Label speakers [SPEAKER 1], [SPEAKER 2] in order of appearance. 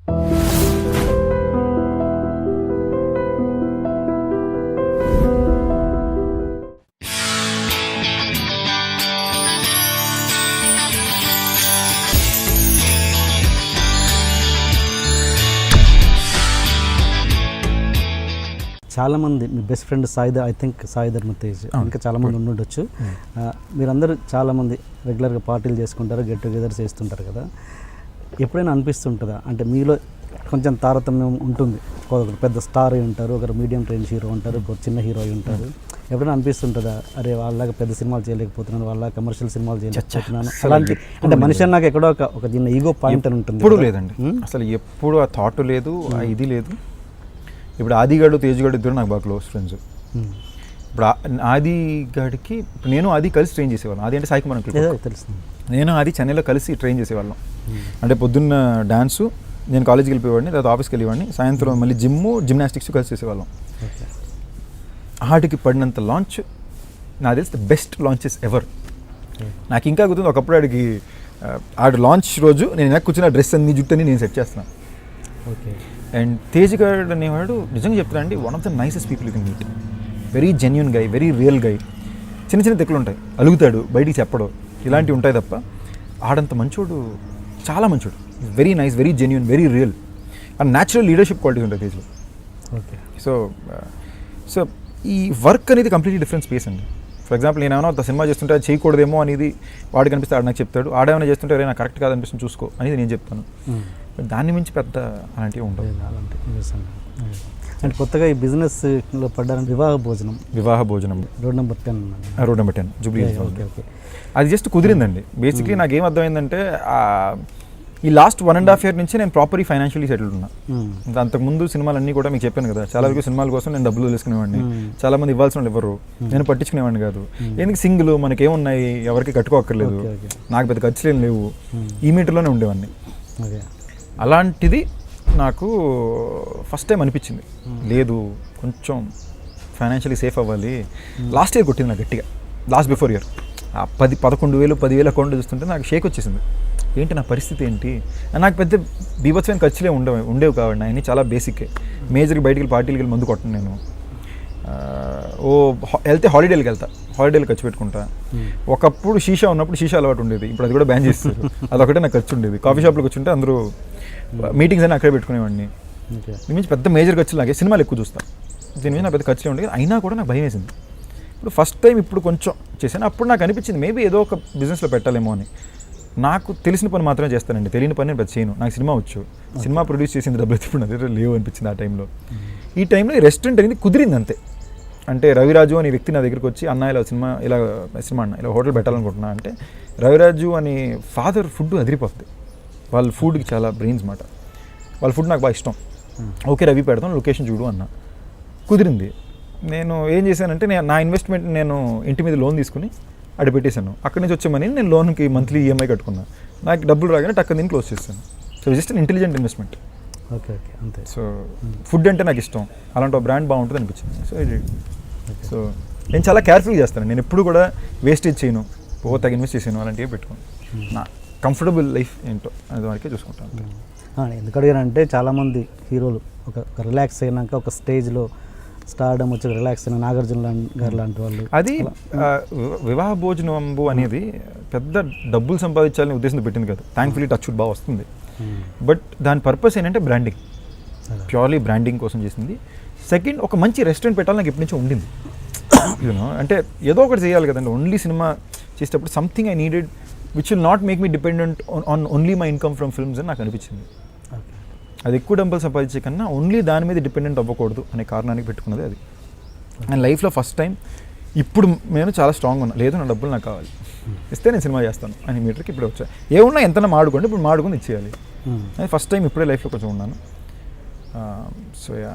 [SPEAKER 1] చాలామంది మీ best friend I think Sai Dharam Tej, ఇంకా చాలామంది ఉండొచ్చు. మీరందరూ చాలామంది రెగ్యులర్గా పార్టీలు చేసుకుంటారు, గెట్ టుగెదర్స్ చేస్తుంటారు కదా. ఎప్పుడైనా అనిపిస్తుంటుందా అంటే మీలో కొంచెం తారతమ్యం ఉంటుంది? ఒకరు పెద్ద స్టార్ అయి ఉంటారు, ఒకరు మీడియం రేంజ్ హీరో ఉంటారు, ఒకరు చిన్న హీరో అయి ఉంటారు. ఎప్పుడైనా అనిపిస్తుంటుందా అరే వాళ్ళలాగా పెద్ద సినిమాలు చేయలేకపోతున్నాను, వాళ్ళ కమర్షియల్ సినిమాలు చేయలేకపోతున్నాను అలాంటి? అంటే మనిషి నాకు ఎక్కడో ఒక చిన్న ఈగో పాయింట్ అని ఉంటుంది.
[SPEAKER 2] ఎప్పుడు లేదండి, అసలు ఎప్పుడు ఆ థాట్ లేదు, ఆ ఇది లేదు. ఇప్పుడు ఆదిగాడు తేజ్గాడు ఇద్దరు నాకు బాగా క్లోజ్ ఫ్రెండ్స్. ఇప్పుడు ఆదిగాడికి నేను ఆది కలిసి ట్రైన్ చేసేవాళ్ళం. ఆది అంటే సాయి కుమార్
[SPEAKER 1] తెలుస్తుంది.
[SPEAKER 2] నేను ఆది చెన్నైలో కలిసి ట్రైన్ చేసేవాళ్ళం. అంటే పొద్దున్న డాన్సు, నేను కాలేజ్కి వెళ్ళిపోయేవాడిని, తర్వాత ఆఫీస్కి వెళ్ళేవాడిని, సాయంత్రం మళ్ళీ జిమ్నాస్టిక్స్ కలిసి చేసేవాళ్ళం. ఆడికి పడినంత లాంచ్ నాకు తెలిసి ద బెస్ట్ లాంచెస్ ఎవర్. నాకు ఇంకా గుర్తుంది, ఒకప్పుడు ఆడి లాంచ్ రోజు నేను వెనక్కి కూర్చున్న డ్రెస్ అన్ని జుట్టు అని నేను సెట్ చేస్తున్నాను.
[SPEAKER 1] ఓకే.
[SPEAKER 2] అండ్ తేజ్ గారు అనేవాడు నిజంగా చెప్తానండి, one of the nicest people you can meet. Very genuine guy, very real guy. చిన్న చిన్న తెక్కులు ఉంటాయి, అలుగుతాడు, బయటికి చెప్పడం, ఇలాంటివి ఉంటాయి తప్ప ఆడంత మంచోడు, చాలా మంచోడు. Very nice, very genuine, very real. And natural leadership qualities ఉంటాయి తేజ్లో.
[SPEAKER 1] ఓకే.
[SPEAKER 2] సో ఈ వర్క్ అనేది కంప్లీట్లీ డిఫరెంట్ స్పేస్ అండి. ఫర్ ఎగ్జాంపుల్ నేను ఏమైనా ఒక సినిమా చేస్తుంటే అది చేయకూడదేమో అనేది వాడికి అనిపిస్తే ఆడు నాకు చెప్తాడు, ఆడేమైనా చేస్తుంటే నాకు కరెక్ట్ కాదనిపిస్తుంది చూసుకో అనేది నేను చెప్తాను. దాన్ని మించి పెద్ద అలాంటివి ఉండవు.
[SPEAKER 1] అంటే కొత్తగా ఈ బిజినెస్లో పడ్డారంటే వివాహ భోజనం రోడ్ నెంబర్ 10
[SPEAKER 2] జూబ్లీ. అది జస్ట్ కుదిరిందండి. బేసిక్లీ నాకు ఏం అర్థమైందంటే ఈ లాస్ట్ 1.5 year నుంచి నేను ప్రాపర్లీ ఫైనాన్షియలీ సెటిల్డ్ ఉన్నా. అంతకుముందు సినిమాలన్నీ కూడా మీకు చెప్పాను కదా, చాలా వరకు సినిమాల కోసం నేను డబ్బులు తీసుకునేవాడిని, చాలా మంది ఇవ్వాల్సిన వాళ్ళు ఎవరు, నేను పట్టించుకునేవాడిని కాదు. ఎందుకు సింగిల్ మనకేమున్నాయి, ఎవరికి కట్టుకోక్కర్లేదు, నాకు పెద్ద ఖర్చులేం లేవు, ఈ మీటర్లోనే ఉండేవాడిని. అలాంటిది నాకు ఫస్ట్ టైం అనిపించింది, లేదు కొంచెం ఫైనాన్షియలీ సేఫ్ అవ్వాలి. లాస్ట్ ఇయర్ కొట్టింది నాకు గట్టిగా, లాస్ట్ బిఫోర్ ఇయర్ 11,000 అకౌంట్ చూస్తుంటే నాకు షేక్ వచ్చేసింది. ఏంటి నా పరిస్థితి ఏంటి? నాకు పెద్ద బీభత్సమైన ఖర్చులే ఉండేవి కాబట్టి అన్నీ చాలా బేసిక్కే. మేజర్కి బయటికి పార్టీలకి వెళ్ళి మందు కొట్టను నేను. వెళ్తే హాలిడేలకు హాలిడేలు ఖర్చు పెట్టుకుంటా. ఒకప్పుడు షీషా ఉన్నప్పుడు షీషా అలవాటు ఉండేది, ఇప్పుడు అది కూడా బ్యాన్ చేస్తారు. అదొకటే నాకు ఖర్చు ఉండేది. కాఫీ షాప్లోకి వచ్చుంటే అందరూ మీటింగ్స్ అని అక్కడే పెట్టుకునేవాడిని. దీని నుంచి పెద్ద మేజర్ ఖర్చులు నాకే, సినిమాలు ఎక్కువ చూస్తాను, దీని మీద నాకు పెద్ద ఖర్చులే ఉండేది. అయినా కూడా నాకు భయం వేసింది. ఇప్పుడు ఫస్ట్ టైం ఇప్పుడు కొంచెం చేశాను. అప్పుడు నాకు అనిపించింది మేబీ ఏదో ఒక బిజినెస్లో పెట్టాలేమో అని. నాకు తెలిసిన పని మాత్రమే చేస్తానండి, తెలియని పని నేను పెద్ద చేయను. నాకు సినిమా వచ్చు, సినిమా ప్రొడ్యూస్ చేసింది డబ్బులు ఇప్పుడు నా దగ్గర లేవు అనిపించింది ఆ టైంలో. ఈ టైంలో ఈ రెస్టారెంట్ అనేది కుదిరింది అంతే. అంటే రవిరాజు అనే వ్యక్తి నా దగ్గరికి వచ్చి, అన్న ఇలా సినిమా ఇలా హోటల్ పెట్టాలనుకుంటున్నా అంటే, రవిరాజు అనే ఫాదర్ ఫుడ్ అదిరిపోతుంది. వాళ్ళ ఫుడ్కి చాలా బ్రెయిన్స్ మాట, వాళ్ళ ఫుడ్ నాకు బాగా ఇష్టం. ఓకే రవి పెడతాం, లొకేషన్ చూడు అన్న. కుదిరింది. నేను ఏం చేశానంటే నా ఇన్వెస్ట్మెంట్ నేను ఇంటి మీద లోన్ తీసుకుని అక్కడ పెట్టేశాను. అక్కడి నుంచి వచ్చే మనీ నేను లోన్కి మంత్లీ ఈఎంఐ కట్టుకున్నాను. నాకు డబ్బులు రాగానే టక్క దీన్ని క్లోజ్ చేశాను. So just an intelligent investment.
[SPEAKER 1] Okay అంతే.
[SPEAKER 2] సో ఫుడ్ అంటే నాకు ఇష్టం, అలాంటి ఒక బ్రాండ్ బాగుంటుంది అనిపించింది. సో నేను చాలా కేర్ఫుల్గా చేస్తాను. నేను ఎప్పుడు కూడా వేస్టేజ్ చేయను, తగ్గ ఇన్వెస్ట్ చేసాను, అలాంటివి పెట్టుకోను. నా కంఫర్టబుల్ లైఫ్ ఏంటో అది వరకే చూసుకుంటాను.
[SPEAKER 1] ఎందుకు అడిగానంటే చాలామంది హీరోలు ఒక రిలాక్స్ అయినాక ఒక స్టేజ్లో స్టార్డమ్ వచ్చి రిలాక్స్ అయిన నాగార్జున గారు లాంటి వాళ్ళు.
[SPEAKER 2] అది వివాహ భోజనంబు అనేది పెద్ద డబ్బులు సంపాదించాలని ఉద్దేశంతో పెట్టింది కదా. థ్యాంక్ఫుల్లీ టచ్ బాగా వస్తుంది. బట్ దాని పర్పస్ ఏంటంటే బ్రాండింగ్, ప్యూర్లీ బ్రాండింగ్ కోసం చేసింది. సెకండ్, ఒక మంచి రెస్టారెంట్ పెట్టాలని నాకు ఎప్పటి నుంచో ఉండింది. యూనో అంటే ఏదో ఒకటి చేయాలి కదండి. ఓన్లీ సినిమా చేసేటప్పుడు something I needed which will not make me dependent on only my income from films అని నాకు అనిపించింది. అది ఎక్కువ డబ్బులు సంపాదించే కన్నా ఓన్లీ దాని మీద డిపెండెంట్ అవ్వకూడదు అనే కారణానికి పెట్టుకున్నది అది. అండ్ లైఫ్లో ఫస్ట్ టైం ఇప్పుడు నేను చాలా స్ట్రాంగ్ ఉన్నా, లేదు నా డబ్బులు నాకు కావాలి, ఇస్తే నేను సినిమా చేస్తాను అని మీటర్కి ఇప్పుడు వచ్చా. ఏమున్నా ఎంతనా మాడుకోండి, ఇప్పుడు మాడుకొని ఇచ్చేయాలి. అది ఫస్ట్ టైం ఇప్పుడే లైఫ్లో కొంచెం ఉన్నాను. So yeah.